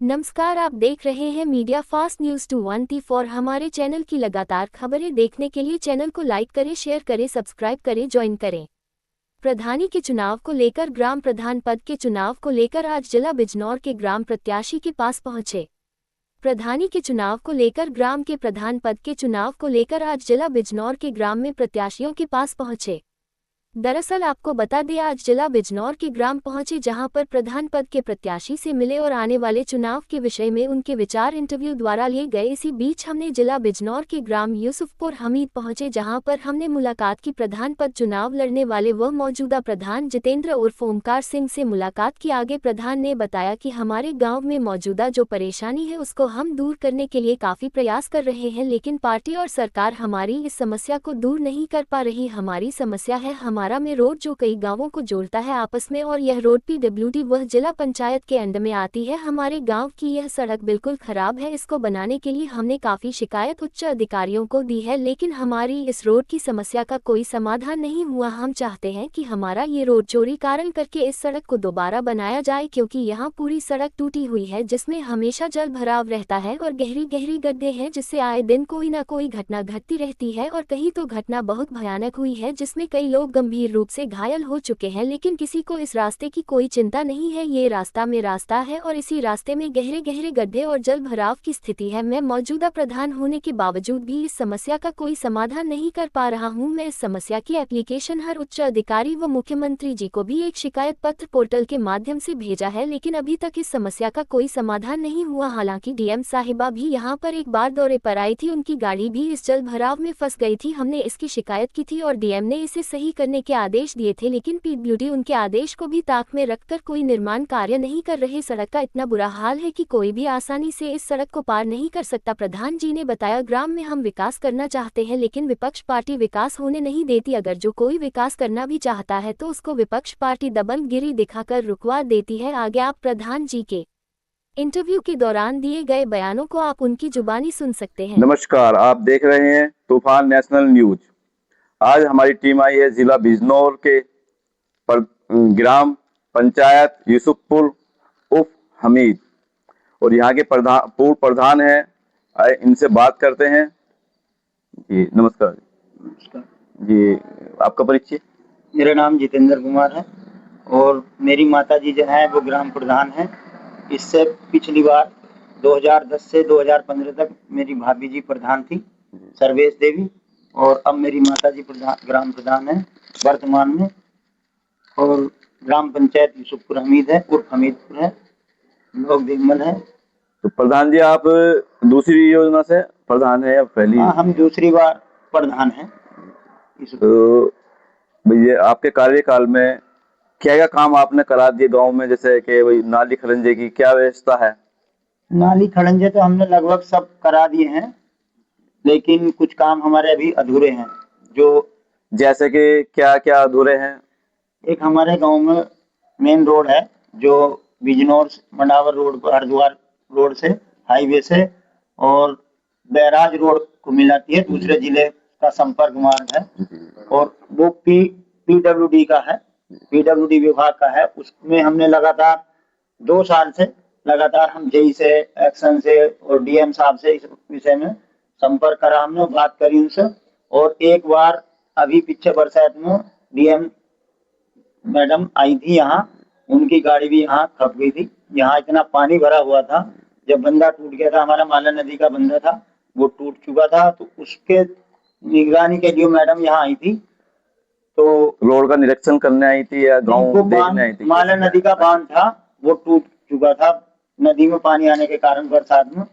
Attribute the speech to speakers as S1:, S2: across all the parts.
S1: नमस्कार, आप देख रहे हैं मीडिया फास्ट न्यूज 24। हमारे चैनल की लगातार खबरें देखने के लिए चैनल को लाइक करें, शेयर करें, सब्सक्राइब करें, ज्वाइन करें। प्रधानी के चुनाव को लेकर ग्राम प्रधान पद के चुनाव को लेकर आज जिला बिजनौर के ग्राम प्रत्याशी के पास पहुंचे। प्रधानी के चुनाव को लेकर ग्राम के प्रधान पद के चुनाव को लेकर आज जिला बिजनौर के ग्राम में प्रत्याशियों के पास पहुंचे। दरअसल आपको बता दें, आज जिला बिजनौर के ग्राम पहुंचे, जहां पर प्रधान पद के प्रत्याशी से मिले और आने वाले चुनाव के विषय में उनके विचार इंटरव्यू द्वारा लिए गए। इसी बीच हमने जिला बिजनौर के ग्राम यूसुफपुर हमीद पहुंचे, जहां पर हमने मुलाकात की। प्रधान पद चुनाव लड़ने वाले वह मौजूदा प्रधान जितेंद्र उर्फ ओमकार सिंह से मुलाकात की। आगे प्रधान ने बताया कि हमारे गाँव में मौजूदा जो परेशानी है उसको हम दूर करने के लिए काफी प्रयास कर रहे हैं, लेकिन पार्टी और सरकार हमारी इस समस्या को दूर नहीं कर पा रही। हमारी समस्या है हमारा में रोड जो कई गांवों को जोड़ता है आपस में, और यह रोड PWD वह जिला पंचायत के अंडर में आती है। हमारे गांव की यह सड़क बिल्कुल खराब है। इसको बनाने के लिए हमने काफी शिकायत उच्च अधिकारियों को दी है, लेकिन हमारी इस रोड की समस्या का कोई समाधान नहीं हुआ। हम चाहते हैं कि हमारा ये रोड चोरी कारण करके इस सड़क को दोबारा बनाया जाए, क्योंकि यहाँ पूरी सड़क टूटी हुई है, जिसमें हमेशा जल भराव रहता है और गहरी गहरी गड्ढे हैं, जिससे आए दिन कोई ना कोई घटना घटती रहती है। और कहीं तो घटना बहुत भयानक हुई है, जिसमें कई लोग गंभीर रूप से घायल हो चुके हैं, लेकिन किसी को इस रास्ते की कोई चिंता नहीं है। ये रास्ता में रास्ता है और इसी रास्ते में गहरे गहरे गड्ढे और जल भराव की स्थिति है। मैं मौजूदा प्रधान होने के बावजूद भी इस समस्या का कोई समाधान नहीं कर पा रहा हूं। मैं इस समस्या की एप्लीकेशन हर उच्च अधिकारी व मुख्यमंत्री जी को भी एक शिकायत पत्र पोर्टल के माध्यम से भेजा है, लेकिन अभी तक इस समस्या का कोई समाधान नहीं हुआ। हालांकि DM साहिबा भी यहाँ पर एक बार दौरे पर आई थी, उनकी गाड़ी भी इस जल भराव में फंस गई थी। हमने इसकी शिकायत की थी और DM ने इसे सही करने के आदेश दिए थे, लेकिन PWD उनके आदेश को भी ताक में रखकर कोई निर्माण कार्य नहीं कर रहे। सड़क का इतना बुरा हाल है कि कोई भी आसानी से इस सड़क को पार नहीं कर सकता। प्रधान जी ने बताया, ग्राम में हम विकास करना चाहते हैं, लेकिन विपक्ष पार्टी विकास होने नहीं देती। अगर जो कोई विकास करना भी चाहता है तो उसको विपक्ष पार्टी दबंगगिरी दिखाकर रुकवा देती है। आगे आप प्रधान जी के इंटरव्यू के दौरान दिए गए बयानों को आप उनकी जुबानी सुन सकते हैं।
S2: नमस्कार, आप देख रहे हैं तूफान नेशनल न्यूज। आज हमारी टीम आई है जिला बिजनौर के ग्राम पंचायत यूसुफपुर उफ हमीद, और यहाँ के पूर्व प्रधान है। आए इनसे बात करते हैं। जी नमस्कार।
S3: नमस्कार
S2: जी, आपका परिचय?
S3: मेरा नाम जितेंद्र कुमार है और मेरी माता जी जो है वो ग्राम प्रधान है। इससे पिछली बार 2010 से 2015 तक मेरी भाभी जी प्रधान थी, सर्वेश देवी, और अब मेरी माता जी ग्राम प्रधान है वर्तमान में। और ग्राम पंचायत यूसुफपुर हमीद है, उर्फ हमीदपुर है, ब्लॉक दिगमल है।
S2: तो प्रधान जी, आप दूसरी योजना से प्रधान है या पहली?
S3: हाँ, हम दूसरी बार प्रधान हैं।
S2: तो भैया, आपके कार्यकाल में क्या क्या काम आपने करा दिए गांव में, जैसे कि वही नाली खरंजे की क्या व्यवस्था है?
S3: नाली खड़ंजे तो हमने लगभग सब करा दिए हैं, लेकिन कुछ काम हमारे अभी अधूरे हैं। जो
S2: जैसे कि क्या क्या अधूरे हैं?
S3: एक हमारे गांव में मेन रोड है जो बिजनौर मंडावर रोड हरिद्वार रोड से हाईवे से और बैराज रोड को मिलाती है, दूसरे जिले का संपर्क मार्ग है, और वो PWD का है, PWD विभाग का है। उसमें हमने लगातार 2 साल से लगातार हम JE से, एक्शन से और DM साहब से इस विषय में संपर्क करा, हमने बात करी उनसे। और एक बार अभी पीछे बरसात में DM मैडम आई थी यहाँ, उनकी गाड़ी भी यहाँ खप गई थी। यहाँ इतना पानी भरा हुआ था, जब बंदा टूट गया था, हमारा माला नदी का बंदा था वो टूट चुका था, तो उसके निगरानी के लिए मैडम यहाँ आई थी। तो
S2: रोड का निरीक्षण करने आई थी या गांव देखने आई थी?
S3: माला नदी का बांध था, वो टूट चुका था नदी में पानी आने के कारण बरसात में,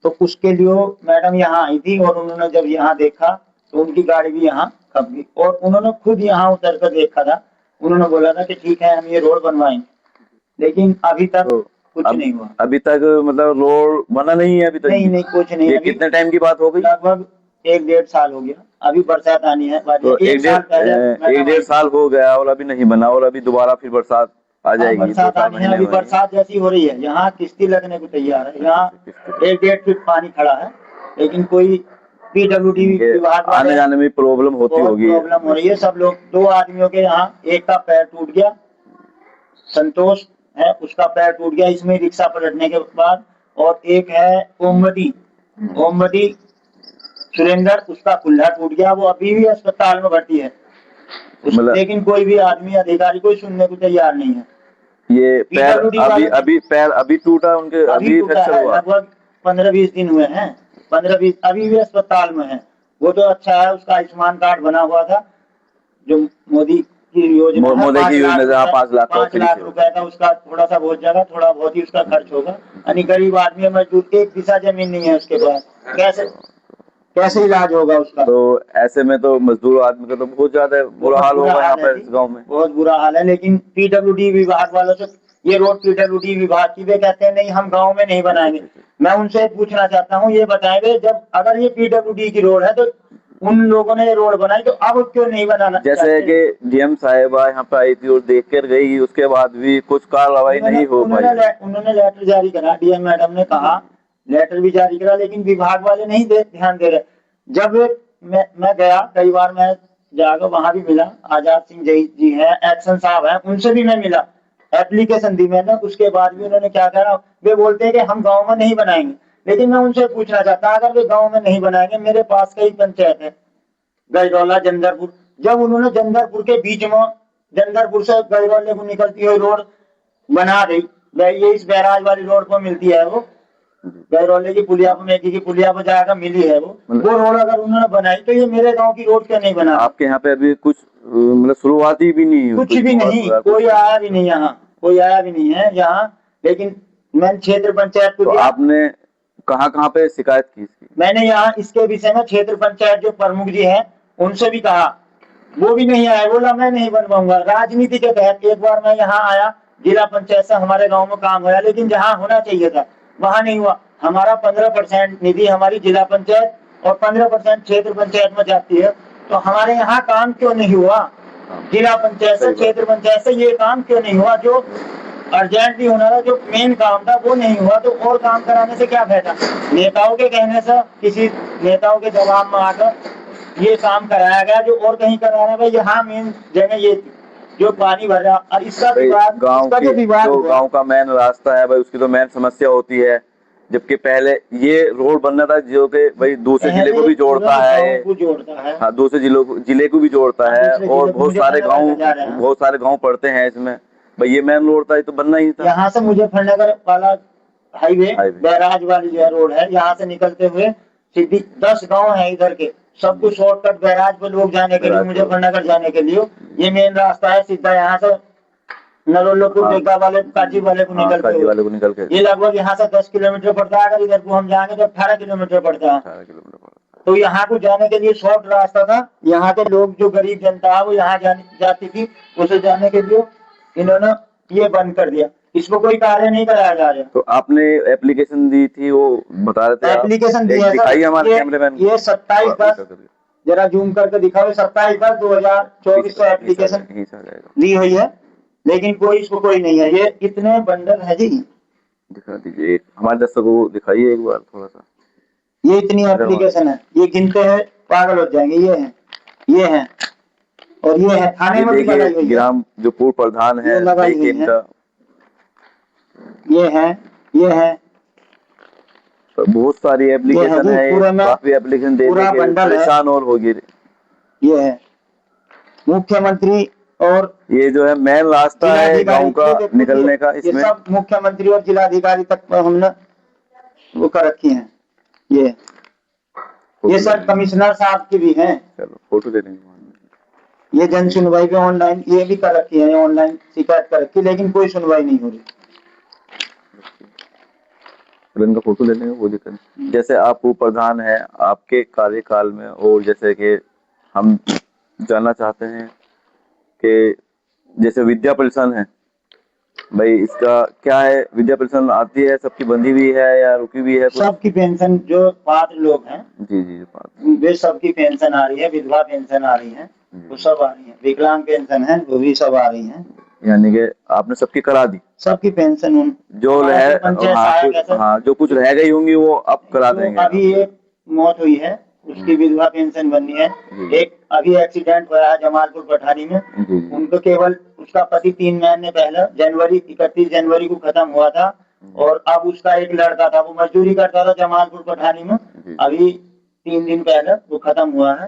S3: तो उसके लिए मैडम यहाँ आई थी। और उन्होंने जब यहाँ देखा तो उनकी गाड़ी भी यहाँ खप गई, और उन्होंने खुद यहाँ उतर कर देखा था। उन्होंने बोला था कि ठीक है, हम ये रोड बनवाएंगे, लेकिन अभी तक कुछ नहीं हुआ।
S2: अभी तक मतलब रोड बना नहीं है अभी तक?
S3: नहीं, कुछ नहीं।
S2: ये कितने टाइम की बात हो गई?
S3: लगभग 1-1.5 साल हो गया। अभी बरसात आनी है,
S2: तो 1-1.5 साल हो गया और अभी नहीं बना, और अभी दोबारा फिर बरसात आ जाएगी।
S3: बरसात आनी है, अभी बरसात जैसी हो रही है, यहाँ किश्ती लगने को तैयार है। यहाँ 1-1.5 फीट पानी खड़ा है, लेकिन कोई PWD विभाग
S2: आने जाने में प्रॉब्लम होती होगी।
S3: प्रॉब्लम हो रही है। सब लोग, 2 आदमियों के यहाँ एक का पैर टूट गया, संतोष है, उसका पैर टूट गया इसमें रिक्शा पलटने के बाद, और एक है ओमवती सुरेंद्र, उसका कुल्ला टूट गया, वो अभी भी अस्पताल में भर्ती है।
S2: मतलब
S3: लेकिन कोई भी आदमी अधिकारी कोई सुनने को तैयार नहीं है।
S2: ये पैर
S3: PWD
S2: अभी टूटा उनके,
S3: अभी
S2: अभी
S3: टूटा
S2: फ्रैक्चर
S3: है,
S2: हुआ?
S3: लगभग 15-20 दिन हुए हैं, 15-20 अभी भी अस्पताल में है। वो तो अच्छा है, उसका आयुष्मान कार्ड बना हुआ था, जो मोदी की योजना है,
S2: मोदी की योजना से 5 लाख का
S3: 5 लाख रुपए का उसका थोड़ा सा बहुत जगह, थोड़ा बहुत ही उसका खर्च होगा। यानी गरीब आदमी मजदूर, एक दिशा जमीन नहीं है उसके पास, कैसे इलाज होगा उसका?
S2: तो ऐसे में तो मजदूर आदमी का तो बहुत ज्यादा बुरा हाल होगा यहाँ पर इस गाँव में।
S3: बहुत बुरा हाल है। लेकिन PWD विभाग वालों से, ये रोड PWD विभाग की, वे कहते हैं नहीं हम गांव में नहीं बनाएंगे। मैं उनसे पूछना चाहता हूँ, ये बताएंगे जब अगर ये PWD की रोड है तो उन लोगों ने ये रोड बनाई, तो अब क्यों नहीं बनाना?
S2: जैसे कि DM साहिबा यहाँ पे आई थी और देख कर गई, उसके बाद भी कुछ कार्रवाई नहीं हो पाई।
S3: उन्होंने लेटर जारी करा, DM मैडम ने कहा, लेटर भी जारी करा, लेकिन विभाग वाले नहीं ध्यान दे रहे। जब मैं गया, कई बार मैं जाकर वहां भी मिला, आजाद सिंह जी हैं, एक्शन साहब हैं, उनसे भी मैं मिला, एप्लीकेशन दी मैंने। उसके बाद भी उन्होंने क्या कहा, वे बोलते हैं कि हम गांव में नहीं बनाएंगे। लेकिन मैं उनसे पूछना चाहता, अगर वे गांव में नहीं बनाएंगे, मेरे पास कई पंचायत है, गजरौला, जंदरपुर, जब उन्होंने जंदरपुर के बीच में, जंदरपुर से गजरौले को निकलती हुई रोड बना दी, ये इस बैराज वाली रोड पर मिलती है, वो गजरौले की पुलिया पर, मेकी की पुलिया पर जाकर मिली है, वो रोड अगर उन्होंने बनाई, तो ये मेरे गांव की रोड क्यों नहीं बना?
S2: आपके यहाँ पे अभी कुछ मतलब शुरुआती भी नहीं,
S3: कुछ भी नहीं, कोई आया भी नहीं यहाँ, कोई आया भी नहीं है यहाँ। लेकिन मैं क्षेत्र पंचायत को,
S2: तो आपने कहाँ पे शिकायत की इसकी?
S3: मैंने यहाँ इसके विषय में क्षेत्र पंचायत जो प्रमुख जी हैं उनसे भी कहा, वो भी नहीं आए, बोला मैं नहीं बनवाऊंगा। राजनीति के तहत एक बार मैं यहाँ आया, जिला पंचायत से हमारे गांव में काम हुआ, लेकिन जहाँ होना चाहिए था वहां नहीं हुआ। हमारा 15% निधि हमारी जिला पंचायत और 15% क्षेत्र पंचायत में जाती है, तो हमारे यहाँ काम क्यों नहीं हुआ? जिला पंचायत से, क्षेत्र पंचायत से ये काम क्यों नहीं हुआ? जो अर्जेंटली होना था, जो मेन काम था, वो नहीं हुआ, तो और काम कराने से क्या फायदा? नेताओं के कहने से, किसी नेताओं के दबाव में आकर ये काम कराया गया, जो और कहीं कराना भाई, यहाँ मेन जगह ये थी जो पानी भर रहा। और इसका विवाद,
S2: गाँव का मेन रास्ता है भाई, उसकी तो मेन समस्या होती है। जबकि पहले ये रोड बनना था जो कि भाई दूसरे जिले को भी जोड़ता है, हाँ दूसरे जिले को भी जोड़ता है, और बहुत सारे गांव पड़ते हैं इसमें। भाई ये मेन रोड था, ये तो बनना ही था।
S3: यहाँ से मुजफ्फरनगर वाला हाईवे, बैराज वाली जो रोड है, यहाँ से निकलते हुए सीधी 10 गांव है इधर के, सब कुछ शॉर्टकट बैराज पे लोग जाने के लिए, मुजफ्फरनगर जाने के लिए ये मेन रास्ता है। सीधा यहाँ से नरोलोपुर बेगा वाले, काजी वाले को निकल के ये लगभग यहाँ से 10 किलोमीटर पड़ता है। अगर इधर को हम जाएंगे तो 18 किलोमीटर पड़ता है। तो यहाँ को जाने के लिए शॉर्ट रास्ता था। यहाँ के लोग, जो गरीब जनता है, वो यहाँ जाती थी, उसे जाने के लिए इन्होंने ये बंद कर दिया। इसको कोई कार्य नहीं कराया जा रहा।
S2: तो आपने एप्लीकेशन दी थी, वो बता रहे थे,
S3: एप्लीकेशन दिखाई हमारे कैमरेमैन, ये 27/10, जरा जूम करके दिखाओ, 27/10/2024 को एप्लीकेशन दी हुई है, लेकिन कोई नहीं है। ये कितने बंडल है जी,
S2: दिखा दीजिए हमारे दर्शकों को, दिखाइए एक बार थोड़ा सा।
S3: ये इतनी एप्लीकेशन है, ये गिनते हैं पागल हो जाएंगे। ये है और ये है थाने में भी लगाई हुई है।
S2: ग्राम जो पूर्व प्रधान है इनका,
S3: ये है
S2: तो बहुत सारी एप्लीकेशन है, काफी एप्लीकेशन देने के परेशान और होगी।
S3: ये है मुख्यमंत्री, और
S2: ये जो है मेन रास्ता है गांव का निकलने का, इसमें
S3: सब मुख्यमंत्री और जिलाधिकारी तक हमने वो कर रखी हैं। ये सर कमिश्नर साहब की भी हैं।
S2: चलो फोटो ले लेंगे।
S3: ये जन सुनवाई पे ऑनलाइन ये भी कर रखी है, ऑनलाइन शिकायत कर रखी, लेकिन कोई सुनवाई नहीं हो रही।
S2: इनका फोटो ले लेंगे, वो दिक्कत। जैसे आप प्रधान है, आपके कार्यकाल में, और जैसे कि हम जानना चाहते हैं कि जैसे विद्या पेंशन है भाई, इसका क्या है? विद्या पेंशन आती है, सबकी बंधी हुई है या रुकी हुई है?
S3: सबकी पेंशन, जो पात्र लोग हैं
S2: जी
S3: वे सबकी पेंशन आ रही है, विधवा पेंशन आ रही है, वो सब आ रही है, विकलांग पेंशन है वो भी सब आ रही है।
S2: यानी कि आपने सबकी करा दी,
S3: सबकी पेंशन उन
S2: जो जो कुछ रह गई होंगी वो अब करा देंगे।
S3: अभी एक मौत हुई है, उसकी विधवा पेंशन बननी है। एक अभी एक्सीडेंट हुआ है जमालपुर पठारी में, उनको केवल उसका पति 3 महीने पहले 31 जनवरी को खत्म हुआ था, और अब उसका एक लड़का था, वो मजदूरी करता था जमालपुर पठानी में,
S2: जी।
S3: अभी 3 दिन पहले वो खत्म हुआ है।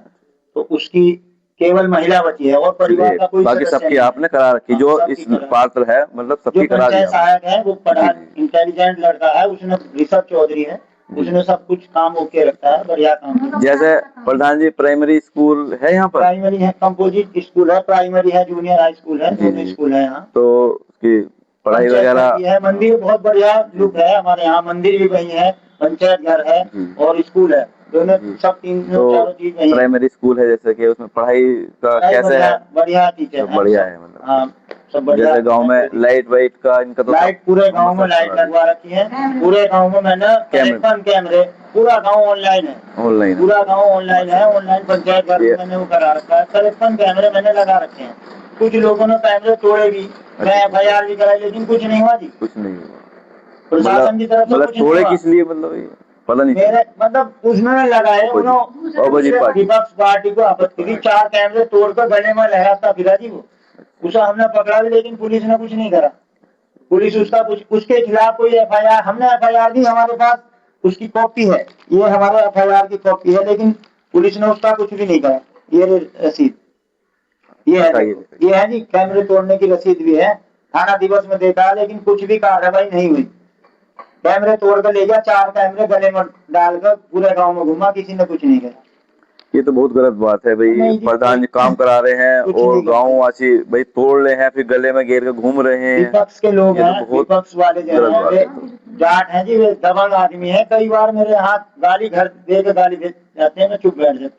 S3: तो उसकी केवल महिला बची है और परिवार का कोई
S2: बाकी
S3: सदस्य
S2: सबकी
S3: नहीं है।
S2: आपने करा रखी, जो
S3: सबकी
S2: इस
S3: करा।
S2: पात्र है मतलब
S3: जो
S2: सबकी करा
S3: पंचायत
S2: दिया।
S3: सहायक है वो पढ़ा
S2: जी, जी।
S3: इंटेलिजेंट लड़का है, उसने ऋषभ चौधरी है, उसने सब कुछ काम ओके रखता है, बढ़िया काम किया।
S2: जैसे प्रधान जी प्राइमरी स्कूल है यहाँ पर?
S3: प्राइमरी है, कंपोजिट स्कूल है, प्राइमरी है, जूनियर हाई स्कूल है,
S2: जी,
S3: दोनों
S2: जी।
S3: स्कूल है यहाँ।
S2: तो उसकी पढ़ाई
S3: पंचायत घर
S2: वगैरह
S3: भी है, मंदिर बहुत बढ़िया लुक है हमारे यहाँ, मंदिर भी वही है, पंचायत घर है और स्कूल है, दोनों
S2: जी।
S3: सब तीनों
S2: तो
S3: चारों चीज वही है।
S2: प्राइमरी स्कूल है जैसे कि उसमें पढ़ाई का
S3: पढ़ाई
S2: कैसे
S3: बढ़िया
S2: है?
S3: बढ़िया टीचर
S2: सब
S3: है,
S2: बढ़िया
S3: सब
S2: है मतलब।
S3: हाँ सब बढ़िया।
S2: जैसे गांव में लाइट वाइट का इनका तो
S3: लाइट पूरे गांव में लाइट लगवा रखी है, पूरे गांव में मैंने 53 कैमरे, पूरा गांव ऑनलाइन है,
S2: ऑनलाइन
S3: पूरा गांव ऑनलाइन है, ऑनलाइन पंचायत घर में मैंने वो करा रखा है, 53 कैमरे मैंने लगा रखे हैं। कुछ लोगों ने कैमरे तोड़े भी, मैं FIR भी कराई, लेकिन कुछ नहीं हुआ जी,
S2: कुछ नहीं हुआ।
S3: प्रशासन की तरफ से
S2: मतलब
S3: कुछ नहीं
S2: तोड़े
S3: हुआ।
S2: किस लिए मतलब ये पता नहीं
S3: मेरे मतलब उसमें लगाए उन्होंने विपक्ष पार्टी को आपत्ति थी, 4 कैमरे तोड़कर गले में लहराता फिरा जी वो, उसे हमने पकड़ा भी लेकिन पुलिस ने कुछ नहीं करा। पुलिस उसका कुछ उसके खिलाफ कोई FIR, हमने FIR दी, हमारे पास उसकी कॉपी है, ये हमारे FIR की कॉपी है, लेकिन पुलिस ने उसका कुछ भी नहीं करा। ये रसीद ये है, ये है जी, कैमरे तोड़ने की रसीद भी है, थाना दिवस में देखा, लेकिन कुछ भी कार्रवाई नहीं हुई। कैमरे तोड़ कर ले गया, 4 कैमरे गले में डालकर पूरे गांव में घुमा, किसी ने कुछ नहीं किया।
S2: ये तो बहुत गलत बात है भाई, प्रधान जी काम करा रहे हैं और गाँव वासी भाई तोड़ रहे हैं, फिर गले में घेर कर घूम रहे हैं।
S3: विपक्ष के लोग हैं, विपक्ष वाले जो हैं वे जाट हैं जी, वे दबंग आदमी है, कई बार मेरे हाथ गाली घर दे के गाली दे जाते हैं, मैं चुप बैठ जाता हूँ।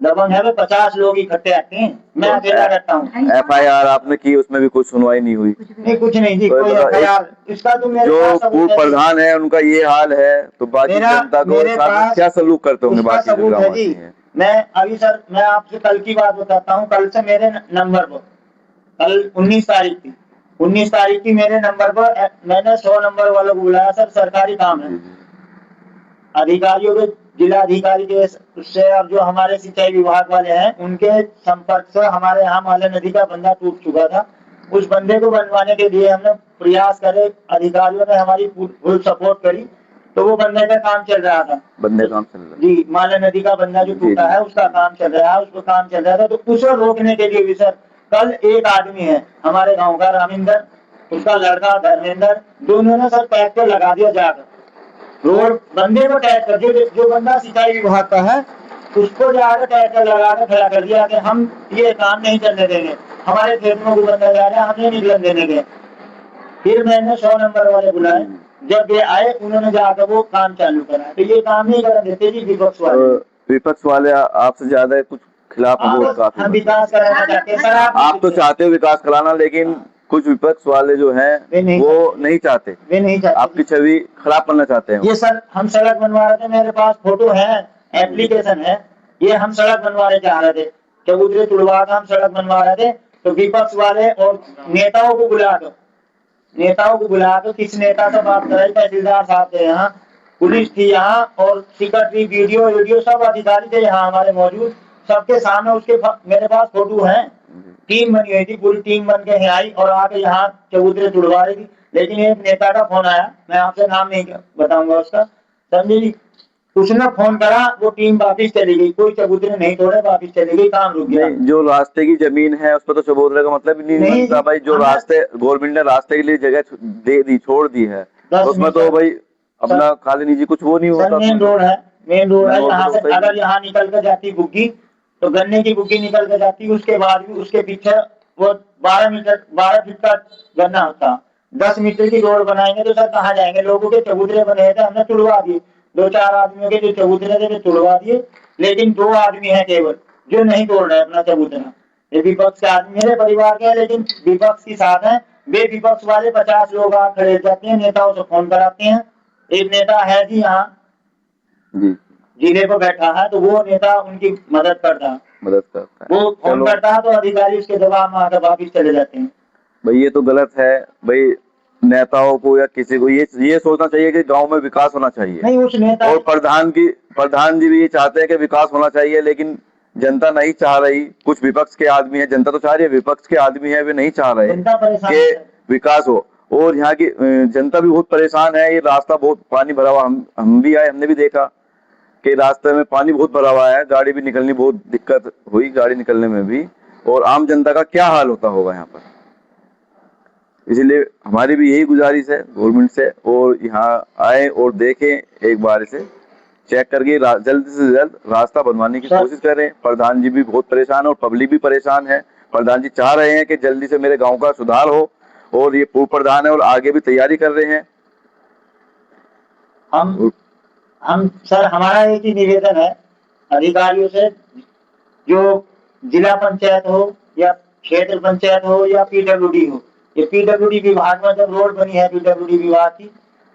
S3: दबंग है वे, 50 लोग इकट्ठे आते हैं, मैं अकेला रहता हूँ।
S2: FIR आपने की, उसमें भी कुछ सुनवाई नहीं हुई?
S3: नहीं कुछ नहीं जी, कोई FIR इसका तो मेरे
S2: जो
S3: पास
S2: पूर्व प्रधान है उनका ये हाल है, तो बाकी जनता को साथ क्या सलूक करते होंगे बाकी जो ग्रामवासी हैं?
S3: मैं अभी सर, मैं आपसे कल की बात बताता हूँ, कल से मेरे नंबर पर, कल 19 तारीख थी, 19 तारीख की मेरे नंबर पर मैंने 100 नंबर वालों को बुलाया, सर सरकारी काम है, अधिकारियों के जिला अधिकारी के उससे और जो हमारे सिंचाई विभाग वाले हैं उनके संपर्क से हमारे यहाँ माला नदी का बंधा टूट चुका था, उस बंदे को बनवाने के लिए हमने प्रयास करे, अधिकारियों ने हमारी फुल सपोर्ट करी, तो वो बंदे का काम चल रहा था।
S2: बंदे काम चल रहा है
S3: जी, माला नदी का बंधा जो टूटा है उसका काम चल रहा है, उसको काम चल रहा था, तो उसे रोकने के लिए भी सर कल एक आदमी है हमारे गाँव का रामिंदर, उसका लड़का धर्मेंद्र, दोनों ने सर ट्रैक्टर लगा दिया जाकर रोड बंदे को टैग कर, जो बंदा सिंचाई विभाग का है उसको जाकर ट्रैक्टर लगा कर खड़ा कर दिया कि हम ये काम नहीं करने देंगे, हमारे खेत में बंदा जा रहा है, हमें निकलने देंगे। फिर मैंने 100 नंबर वाले बुलाए, जब ये आए उन्होंने जाकर वो काम चालू करा, तो ये काम नहीं कर देते जी विपक्ष वाले।
S2: विपक्ष वाले आपसे ज्यादा कुछ खिलाफ काफी
S3: हम विकास कराना चाहते हैं सर,
S2: आप तो चाहते हो विकास कराना, लेकिन कुछ विपक्ष वाले जो हैं वो नहीं चाहते,
S3: वे नहीं चाहते,
S2: आपकी छवि खराब करना चाहते हैं।
S3: ये सर हम सड़क बनवा रहे थे, मेरे पास फोटो है, एप्लीकेशन है, ये हम सड़क बनवाने जा रहे थे, चबूतरे तुड़वा कर हम सड़क बनवा रहे थे, तो विपक्ष वाले और नेताओं को बुला दो, किस नेता से बात कराई, तहसीलदार साहब थे यहाँ, पुलिस थी यहाँ और सेक्रेटरी वीडियो सब अधिकारी थे यहाँ हमारे मौजूद, सबके सामने उसके मेरे पास फोटो है, टीम बनी हुई थी, पूरी टीम बन के आई और आके यहाँ चबूतरे तुड़वा रही थी, लेकिन एक नेता का फोन आया, मैं आपसे नाम नहीं बताऊंगा उसका, समझे जी, उसने फोन करा, वो टीम वापिस चली गई, कोई चबूतरे नहीं तोड़े, वापिस चली गई, काम रुक गया।
S2: जो रास्ते की जमीन है उस पर तो चबूतरे का मतलब ही नहीं बनता भाई, जो रास्ते गवर्नमेंट ने रास्ते के लिए जगह दे दी, छोड़ दी है, उसमें तो भाई अपना खाली निजी कुछ वो नहीं होता।
S3: मेन रोड है यहाँ से, अगर यहाँ निकल कर जाती बुग्गी तो गन्ने की बुग्गी निकल कर जाती, उसके बाद भी उसके पीछे वो 12 फीट का गन्ना होता, 10 मीटर की रोड बनाएंगे तो सर कहाँ जाएंगे, लोगों के चबूतरे बने थे, हमने तुड़वा दिए, 2-4 आदमियों के जो चबूतरे थे तुड़वा दिए, लेकिन 2 आदमी है केवल जो नहीं तोड़ रहे अपना चबूतरा, ये विपक्ष के आदमी मेरे परिवार के हैं, लेकिन विपक्ष के साथ है, वे विपक्ष वाले 50 लोग आ खड़े जाते हैं, नेताओं से फोन कराते हैं, एक नेता है जी यहाँ जिले पर बैठा है, तो वो नेता उनकी मदद करता है, वो फोन करता है तो अधिकारी उसके दबाव में आकर वापिस चले जाते हैं।
S2: भाई ये तो गलत है भाई, नेताओं को या किसी को ये सोचना चाहिए कि गांव में विकास होना चाहिए,
S3: नहीं उस नेता
S2: और प्रधान जी भी ये चाहते हैं कि विकास होना चाहिए, लेकिन जनता नहीं चाह रही, कुछ विपक्ष के आदमी है, जनता तो चाह रही है, विपक्ष के आदमी है वे नहीं चाह रहे कि विकास हो, और यहाँ की जनता भी बहुत परेशान है। ये रास्ता बहुत पानी भरा हुआ, हम भी आए, हमने भी देखा कि रास्ते में पानी बहुत भरा हुआ है, गाड़ी भी निकलनी बहुत दिक्कत हुई, गाड़ी निकलने में भी। और आम जनता का क्या हाल होता होगा यहाँ पर। इसलिए हमारी भी यही गुजारिश है गवर्नमेंट से, और यहाँ आए और देखें, एक बार इसे चेक करके जल्द से जल्द रास्ता बनवाने की कोशिश करें। प्रधान जी भी बहुत परेशान है और पब्लिक भी परेशान है। प्रधान जी चाह रहे हैं कि जल्दी से मेरे गांव का सुधार हो, और ये पूर्व प्रधान है और आगे भी तैयारी कर रहे हैं।
S3: हम सर, हमारा एक ही निवेदन है अधिकारियों से, जो जिला पंचायत हो या क्षेत्र पंचायत हो या पीडब्ल्यूडी हो, ये पीडब्ल्यूडी विभाग में जब रोड बनी है पीडब्ल्यूडी विभाग की,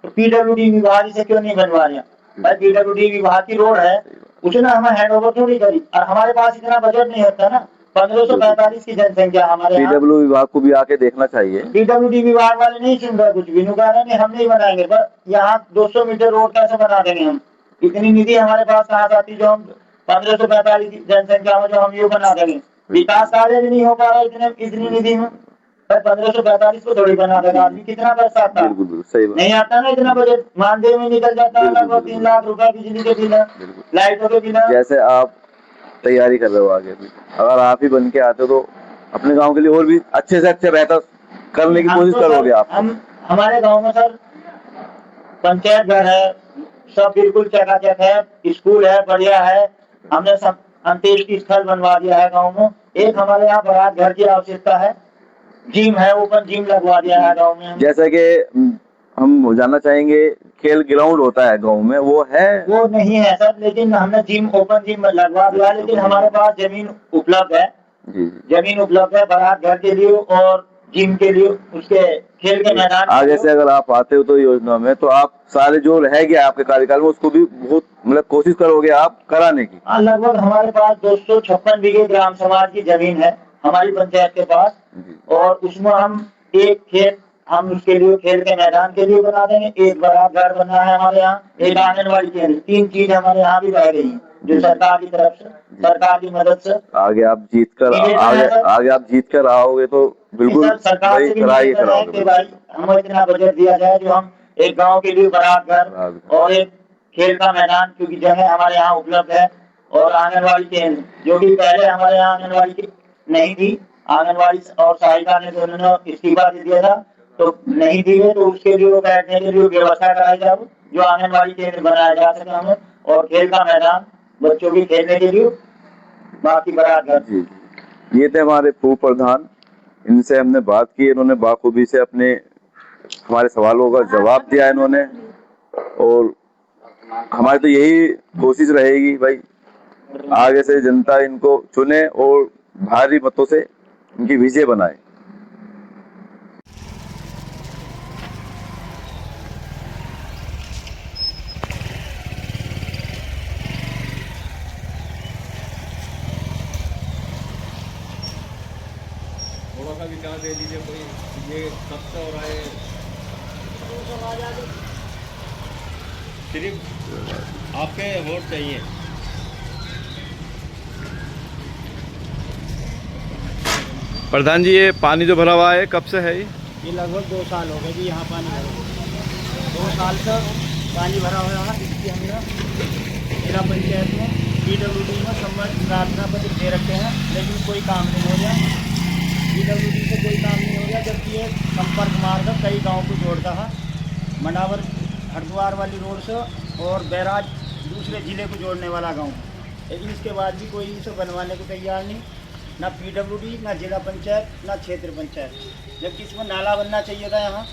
S3: तो पीडब्ल्यूडी विभाग से क्यों नहीं बनवा रहा भाई? पीडब्ल्यूडी विभाग की रोड है, उसने हमें हैंड ओवर थोड़ी करी, और हमारे पास इतना बजट नहीं होता ना। 1545 की जनसंख्या हमारे यहाँ।
S2: पीडब्ल्यू विभाग को भी आके देखना चाहिए।
S3: पीडब्ल्यूडी विभाग वाले नहीं सुन रहे कुछ भी, कह रहे हम नहीं बनाएंगे, बस यहाँ 200 मीटर रोड कैसे बना देंगे हम? इतनी निधि हमारे पास कहाँ से आती जो हम 1545 की जनसंख्या में जो हम ये बना देंगे? विकास कार्य भी नहीं हो पा रहा इतनी निधि में। 1545 को थोड़ी बना देगा आदमी, कितना पैसा आता है? नहीं आता ना इतना बजट, मानदेय में निकल जाता है लगभग 3 लाख रुपए बिजली के बिना, लाइटों के बिना।
S2: जैसे आप तैयारी कर रहे हो आगे भी, अगर आप ही बन के आते हो तो अपने गांव के लिए और भी अच्छे से अच्छे बेहतर करने की कोशिश करोगे आप?
S3: हम हमारे गांव में सर पंचायत घर है, सब बिल्कुल चकाचक है, स्कूल है, बढ़िया है। हमने सब अंत्येष्टि स्थल बनवा दिया है गांव में। एक हमारे यहाँ बारात घर की आवश्यकता है, जिम है, ओपन जिम लगवा दिया है गांव में।
S2: जैसा कि हम जानना चाहेंगे, खेल ग्राउंड होता है गांव में, वो है?
S3: वो नहीं है सर, लेकिन हमने जिम, ओपन जिम लगवा दिया, लेकिन हमारे पास जमीन उपलब्ध है। जमीन उपलब्ध है बारात घर के लिए और जिम के लिए, उसके खेल के मैदान।
S2: आगे से अगर आप आते हो तो योजना में, तो आप सारे जो रह गया आपके कार्यकाल में, उसको भी बहुत मतलब कोशिश करोगे आप कराने की?
S3: लगभग हमारे पास 256 बीघे ग्राम समाज की जमीन है हमारी पंचायत के पास, और उसमें हम एक खेत, हम उसके लिए खेल के मैदान के लिए बना देंगे। एक बड़ा घर बना है हमारे यहाँ, एक आंगनबाड़ी केंद्र, 3 चीज हमारे यहाँ भी रह गई है जो सरकार की तरफ से, सरकार की मदद से।
S2: आगे आप जीत कर आओगे तो बिल्कुल
S3: सरकार से भी कि भाई हमें इतना बजट दिया जाए जो हम एक गांव के लिए बड़ा घर और एक खेल का मैदान, क्योंकि जगह हमारे यहाँ उपलब्ध है, और आंगनबाड़ी केंद्र, जो कि पहले हमारे यहाँ आंगनबाड़ी नहीं थी, आंगनबाड़ी और सहायिका ने दोनों ने इस्तीफा दे दिया था, तो नहीं दी है, तो उसके लिए बैठने के लिए व्यवस्था कराई जाए, जो आंगनबाड़ी केंद्र बनाया जा सके हमें, और खेल का मैदान बच्चों की खेलने के लिए, बाकी बड़ा घर।
S2: ये थे हमारे पूर्व प्रधान, इनसे हमने बात की, इन्होंने बाखूबी से अपने हमारे सवालों का जवाब दिया इन्होंने, और हमारी तो यही कोशिश रहेगी भाई, आगे से जनता इनको चुने और भारी मतों से इनकी विजय बनाए।
S4: थोड़ा सा विचार दे दीजिए कोई, ये कब से हो रहा है? सिर्फ आपके वोट चाहिए।
S5: प्रधान जी, ये पानी जो भरा हुआ है कब से है?
S3: ये लगभग 2 साल हो गए जी यहाँ पानी भरा, 2 साल तक पानी भरा हुआ है। इसकी हमने जिला पंचायत में पीडब्ल्यूडी में संबंध प्रार्थना पत्र दे रखे हैं, लेकिन कोई काम नहीं हो रहा। पीडब्ल्यूडी से कोई काम नहीं हो रहा, जबकि ये संपर्क मार्ग कई गाँव को जोड़ता है, मनावर हरिद्वार वाली रोड से और बैराज दूसरे ज़िले को जोड़ने वाला गाँव, लेकिन इसके बाद भी कोई इसे बनवाने को तैयार नहीं, ना पीडब्ल्यूडी, ना जिला पंचायत, ना क्षेत्र पंचायत। जबकि इसमें नाला बनना चाहिए था यहाँ,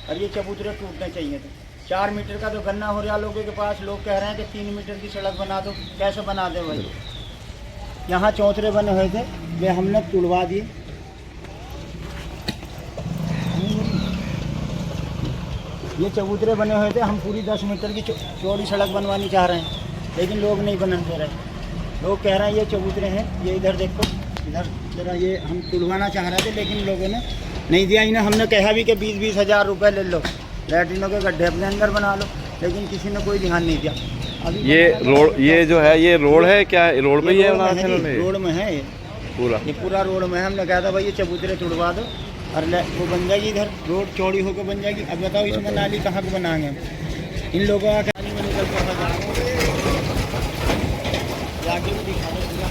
S3: और ये चबूतरे टूटने चाहिए थे। 4 मीटर का तो गन्ना हो रहा लोगों के पास, लोग कह रहे हैं कि 3 मीटर की सड़क बना दो। कैसे बना दे भाई? यहाँ चौतरे बने हुए थे, वे हमने तुड़वा दिए। ये चबूतरे बने हुए थे, हम पूरी 10 मीटर की चौड़ी सड़क बनवानी चाह रहे हैं, लेकिन लोग नहीं बनने दे रहे। लोग कह रहे हैं ये चबूतरे हैं, ये इधर देखो, इधर जरा, ये हम तुड़वाना चाह रहे थे, लेकिन लोगों ने नहीं दिया। इन्हें हमने कहा भी कि 20-20 हज़ार रुपये ले लो, लैट्रिनों के गड्ढे अपने अंदर बना लो, लेकिन किसी ने कोई ध्यान नहीं दिया। अभी
S5: ये रोड, ये जो है, ये रोड है क्या? रोड में ही है?
S3: रोड में है, ये पूरा रोड में है। हमने कहा था भाई ये चबूतरे तुड़वा दो, और वो बन जाएगी, इधर रोड चौड़ी होकर बन जाएगी। अब बताओ इसमें नाली कहाँ को बनाएंगे हम? इन लोगों का पानी में निकल कर आगे भी दिखा दो पूरा।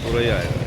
S5: पूरा ही आएगा।